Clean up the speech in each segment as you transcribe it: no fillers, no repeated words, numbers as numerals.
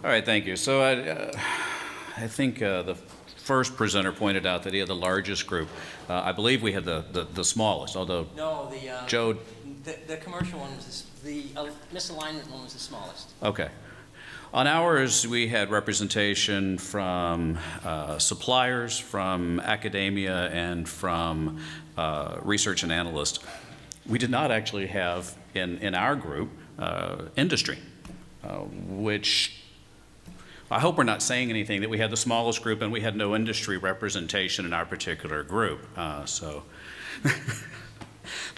All right, thank you. So I think the first presenter pointed out that he had the largest group. I believe we had the smallest, although No, Joe. the commercial one was the misalignment one was the smallest. Okay. On ours, we had representation from suppliers, from academia, and from research and analysts. We did not actually have in our group industry, which I hope we're not saying anything that we had the smallest group and we had no industry representation in our particular group. So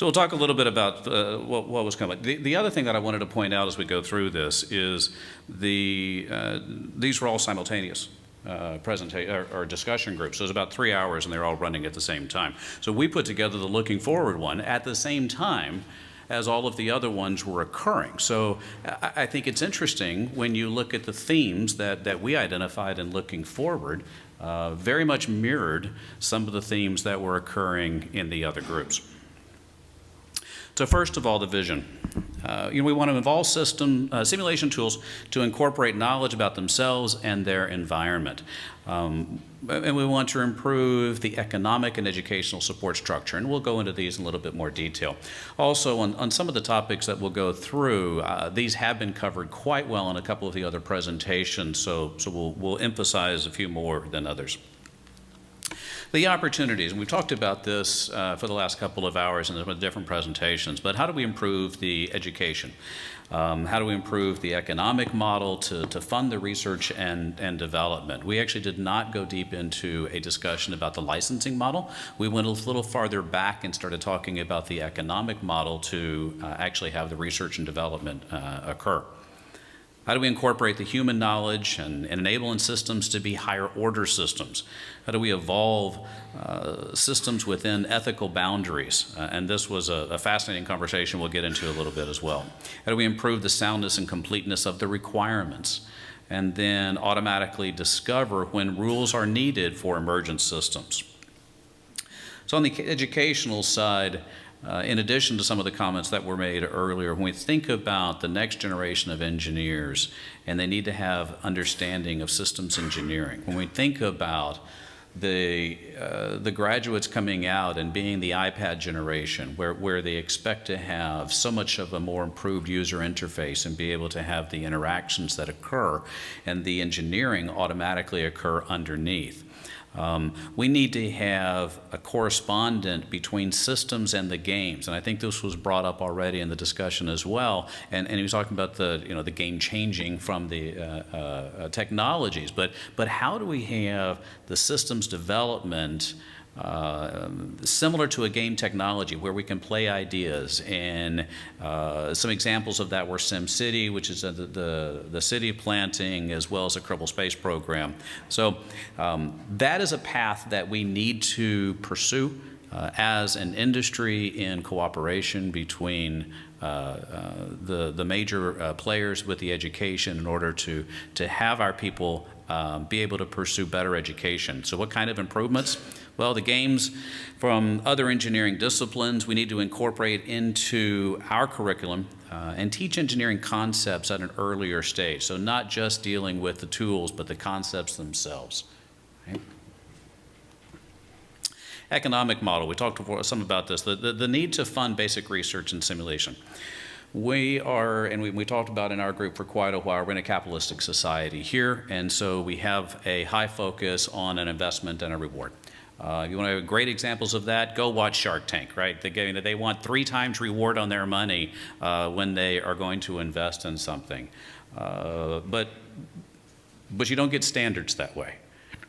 we'll talk a little bit about what was coming. The other thing that I wanted to point out as we go through this is these were all simultaneous presentation or discussion groups. So it was about 3 hours and they're all running at the same time. So we put together the looking forward one at the same time as all of the other ones were occurring. So I think it's interesting when you look at the themes that we identified in looking forward, very much mirrored some of the themes that were occurring in the other groups. So first of all, the vision. We want to involve simulation tools to incorporate knowledge about themselves and their environment. And we want to improve the economic and educational support structure, and we'll go into these in a little bit more detail. Also, on some of the topics that we'll go through, these have been covered quite well in a couple of the other presentations, so we'll emphasize a few more than others. The opportunities, and we've talked about this for the last couple of hours in the different presentations, but how do we improve the education? How do we improve the economic model to fund the research and development? We actually did not go deep into a discussion about the licensing model. We went a little farther back and started talking about the economic model to actually have the research and development occur. How do we incorporate the human knowledge and enabling systems to be higher order systems? How do we evolve systems within ethical boundaries? And this was a fascinating conversation we'll get into a little bit as well. How do we improve the soundness and completeness of the requirements? And then automatically discover when rules are needed for emergent systems. So on the educational side, in addition to some of the comments that were made earlier, when we think about the next generation of engineers and they need to have understanding of systems engineering, when we think about the graduates coming out and being the iPad generation where they expect to have so much of a more improved user interface and be able to have the interactions that occur and the engineering automatically occur underneath. We need to have a correspondent between systems and the games, and I think this was brought up already in the discussion as well. And he was talking about the game changing from the technologies, but how do we have the systems development similar to a game technology where we can play ideas, and some examples of that were SimCity, which is the city planting, as well as the Kerbal Space Program. So that is a path that we need to pursue as an industry in cooperation between the major players with the education in order to have our people be able to pursue better education. So what kind of improvements? Well, the games from other engineering disciplines we need to incorporate into our curriculum and teach engineering concepts at an earlier stage. So not just dealing with the tools, but the concepts themselves. Okay? Economic model, we talked some about this, the need to fund basic research and simulation. We are, and we talked about in our group for quite a while, we're in a capitalistic society here, and so we have a high focus on an investment and a reward. You want to have great examples of that? Go watch Shark Tank, right? They want 3 times reward on their money when they are going to invest in something. But you don't get standards that way,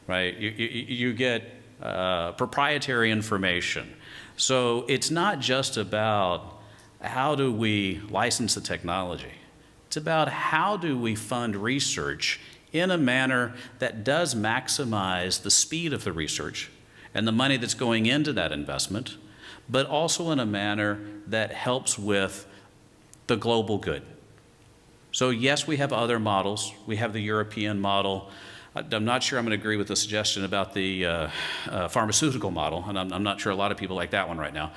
right? You get proprietary information. So it's not just about how do we license the technology. It's about how do we fund research in a manner that does maximize the speed of the research and the money that's going into that investment, but also in a manner that helps with the global good. So yes, we have other models. We have the European model. I'm not sure I'm going to agree with the suggestion about the pharmaceutical model, and I'm not sure a lot of people like that one right now.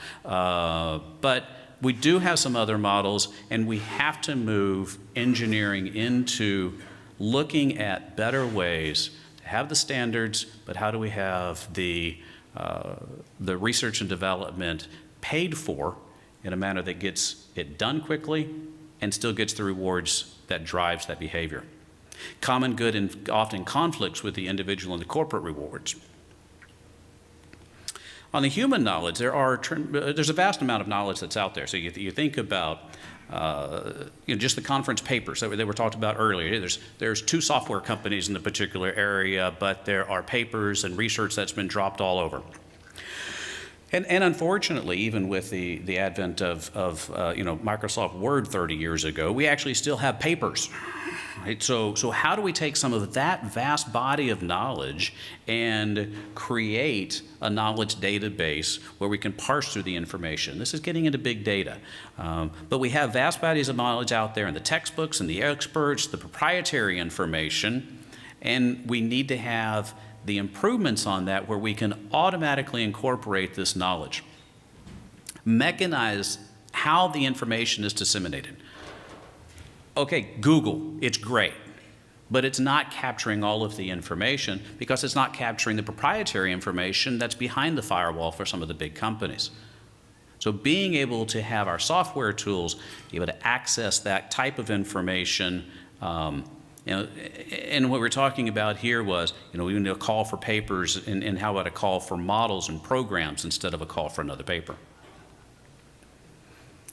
But we do have some other models, and we have to move engineering into looking at better ways to have the standards, but how do we have the research and development paid for in a manner that gets it done quickly and still gets the rewards that drives that behavior. Common good and often conflicts with the individual and the corporate rewards. On the human knowledge, there's a vast amount of knowledge that's out there. So you think about just the conference papers that were talked about earlier. There's 2 software companies in the particular area, but there are papers and research that's been dropped all over. And unfortunately, even with the advent of Microsoft Word 30 years ago, we actually still have papers. Right? So how do we take some of that vast body of knowledge and create a knowledge database where we can parse through the information? This is getting into big data. But we have vast bodies of knowledge out there in the textbooks and the experts, the proprietary information, and we need to have the improvements on that where we can automatically incorporate this knowledge. Mechanize how the information is disseminated. Okay, Google, it's great, but it's not capturing all of the information because it's not capturing the proprietary information that's behind the firewall for some of the big companies. So being able to have our software tools be able to access that type of information, and what we're talking about here was, we need a call for papers, and how about a call for models and programs instead of a call for another paper.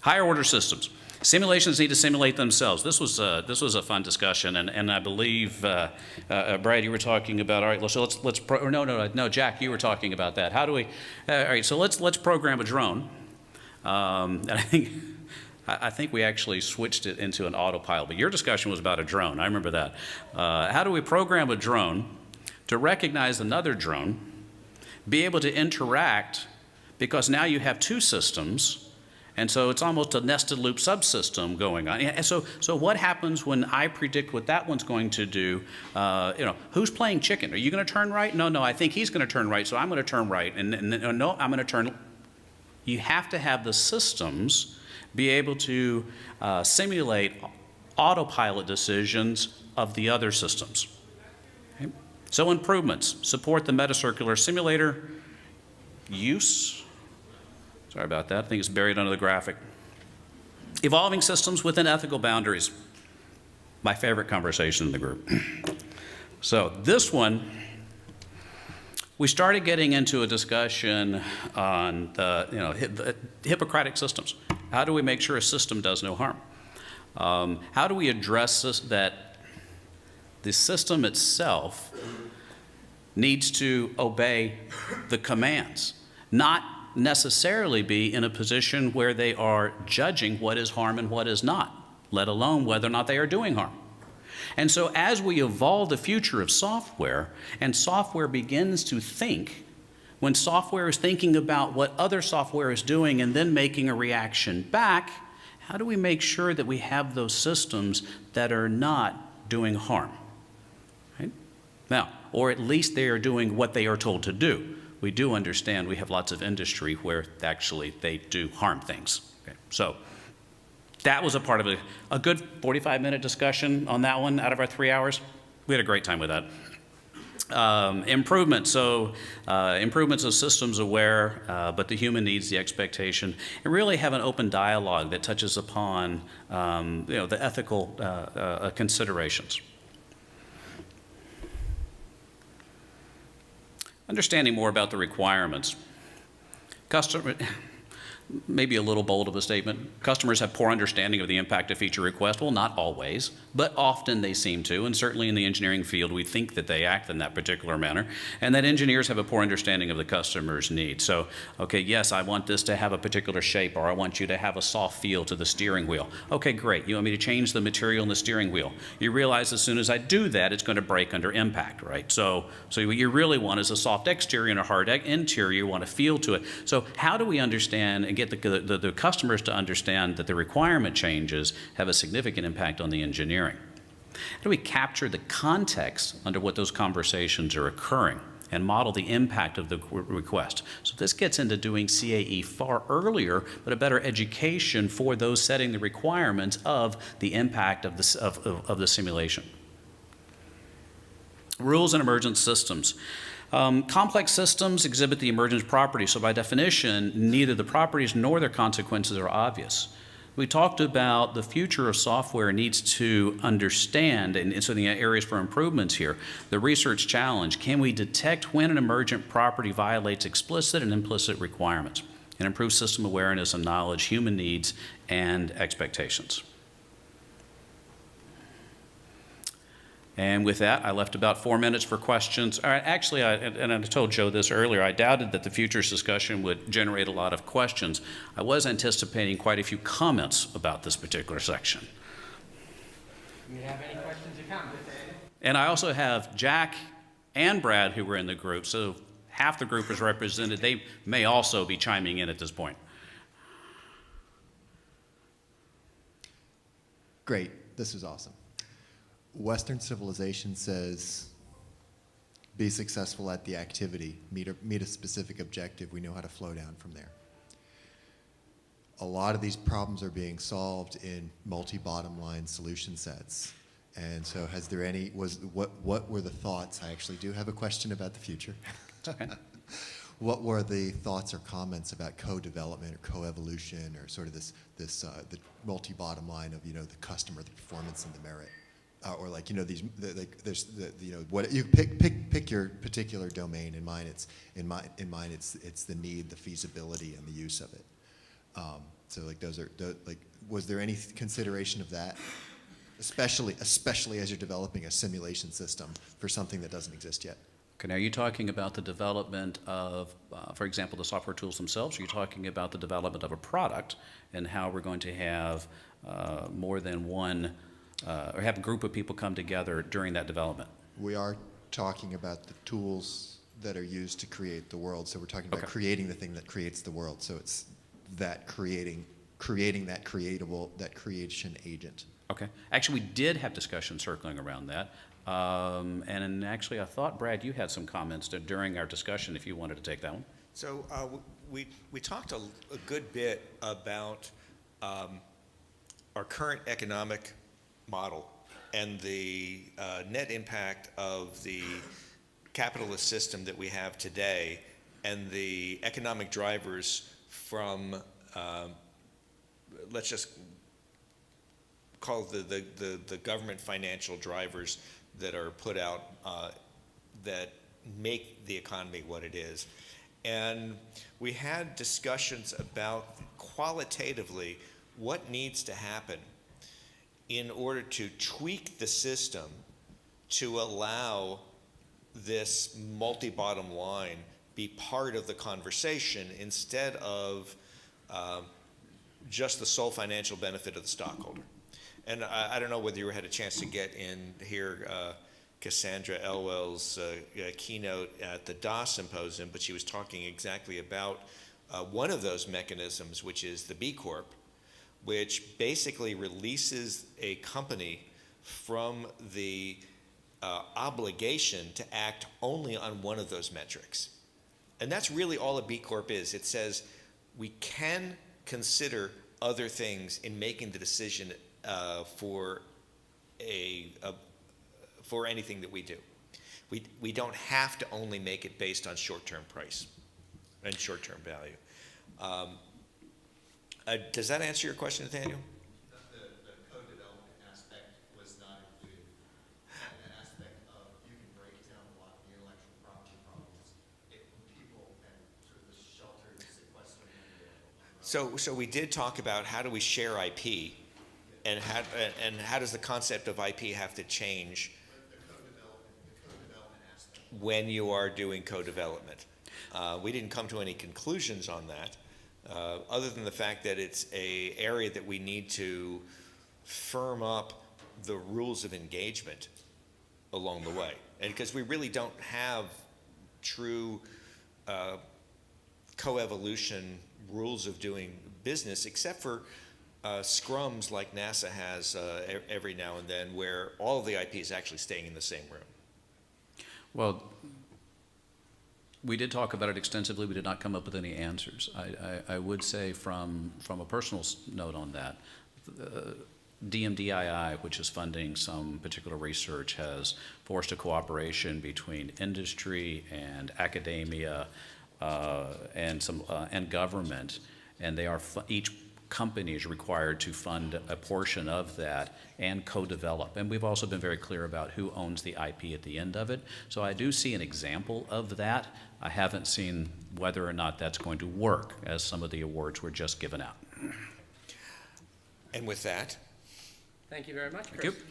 Higher order systems. Simulations need to simulate themselves. This was a fun discussion, and I believe Brad, you were talking about. All right, so no, Jack, you were talking about that. How do we? All right, so let's program a drone, and I think we actually switched it into an autopilot. But your discussion was about a drone. I remember that. How do we program a drone to recognize another drone, be able to interact, because now you have 2 systems. And so it's almost a nested loop subsystem going on. And so what happens when I predict what that one's going to do? Who's playing chicken? Are you going to turn right? No, I think he's going to turn right, so I'm going to turn right. And no, I'm going to turn. You have to have the systems be able to simulate autopilot decisions of the other systems. Okay? So improvements, support the metacircular simulator use. Sorry about that. I think it's buried under the graphic. Evolving systems within ethical boundaries. My favorite conversation in the group. So this one, we started getting into a discussion on the Hippocratic systems. How do we make sure a system does no harm? How do we address this, that the system itself needs to obey the commands, not necessarily be in a position where they are judging what is harm and what is not, let alone whether or not they are doing harm. And so as we evolve the future of software, and software begins to think, when software is thinking about what other software is doing and then making a reaction back, how do we make sure that we have those systems that are not doing harm? Right? Now, or at least they are doing what they are told to do. We do understand we have lots of industry where actually they do harm things. Okay? So that was a part of a good 45-minute discussion on that one out of our 3 hours. We had a great time with that. Improvements, so improvements of systems aware, but the human needs, the expectation, and really have an open dialogue that touches upon the ethical considerations. Understanding more about the requirements. Maybe a little bold of a statement. Customers have poor understanding of the impact of feature request. Well, not always, but often they seem to, and certainly in the engineering field, we think that they act in that particular manner, and that engineers have a poor understanding of the customer's needs. So, okay, yes, I want this to have a particular shape, or I want you to have a soft feel to the steering wheel. Okay, great. You want me to change the material in the steering wheel. You realize as soon as I do that, it's going to break under impact, right? So what you really want is a soft exterior and a hard interior. You want a feel to it. So how do we understand and get the customers to understand that the requirement changes have a significant impact on the engineering? How do we capture the context under what those conversations are occurring and model the impact of the request? So this gets into doing CAE far earlier, but a better education for those setting the requirements of the impact of the simulation. Rules and emergent systems. Complex systems exhibit the emergent properties, so by definition, neither the properties nor their consequences are obvious. We talked about the future of software needs to understand, and so the areas for improvements here, the research challenge, can we detect when an emergent property violates explicit and implicit requirements, and improve system awareness and knowledge, human needs, and expectations. And with that, I left about 4 minutes for questions. All right, actually, and I told Joe this earlier, I doubted that the futures discussion would generate a lot of questions. I was anticipating quite a few comments about this particular section. Do you have any questions or comments? And I also have Jack and Brad who were in the group, so half the group is represented. They may also be chiming in at this point. Great, this is awesome. Western civilization says, be successful at the activity, meet a specific objective, we know how to flow down from there. A lot of these problems are being solved in multi-bottom line solution sets. And so what were the thoughts? I actually do have a question about the future. Okay. What were the thoughts or comments about co-development or co-evolution or sort of the multi-bottom line of, the customer, the performance, and the merit? Or like, what you pick your particular domain. In mine, it's the need, the feasibility, and the use of it. So like was there any consideration of that, especially as you're developing a simulation system for something that doesn't exist yet? Okay, now are you talking about the development of, for example, the software tools themselves? Or are you talking about the development of a product and how we're going to have more than one or have a group of people come together during that development? We are talking about the tools that are used to create the world. So we're talking about creating the thing that creates the world. So it's that creating that creation agent. Okay. Actually, we did have discussion circling around that. And actually, I thought, Brad, you had some comments during our discussion, if you wanted to take that one. So we talked a good bit about our current economic model and the net impact of the capitalist system that we have today and the economic drivers from, let's just call the government financial drivers that are put out that make the economy what it is. And we had discussions about qualitatively what needs to happen in order to tweak the system to allow this multi-bottom line be part of the conversation instead of just the sole financial benefit of the stockholder. And I don't know whether you had a chance to get in here Cassandra Elwell's keynote at the DOS Symposium, but she was talking exactly about one of those mechanisms, which is the B Corp, which basically releases a company from the obligation to act only on one of those metrics. And that's really all a B Corp is. It says we can consider other things in making the decision for anything that we do. We don't have to only make it based on short-term price and short-term value. Does that answer your question, Nathaniel? The co-development aspect was not included. An aspect of you can break down a lot of the intellectual property problems if people and sort of the sheltered, sequestered. So we did talk about how do we share IP, and how does the concept of IP have to change The co-development aspect. when you are doing co-development. We didn't come to any conclusions on that, other than the fact that it's an area that we need to firm up the rules of engagement along the way. And because we really don't have true co-evolution rules of doing business, except for scrums like NASA has every now and then, where all of the IP is actually staying in the same room. Well, we did talk about it extensively. We did not come up with any answers. I would say from a personal note on that, DMDII, which is funding some particular research, has forced a cooperation between industry and academia and government, and they are each company is required to fund a portion of that and co-develop. And we've also been very clear about who owns the IP at the end of it. So I do see an example of that. I haven't seen whether or not that's going to work, as some of the awards were just given out. And with that, Thank you very much, Thank Chris. you.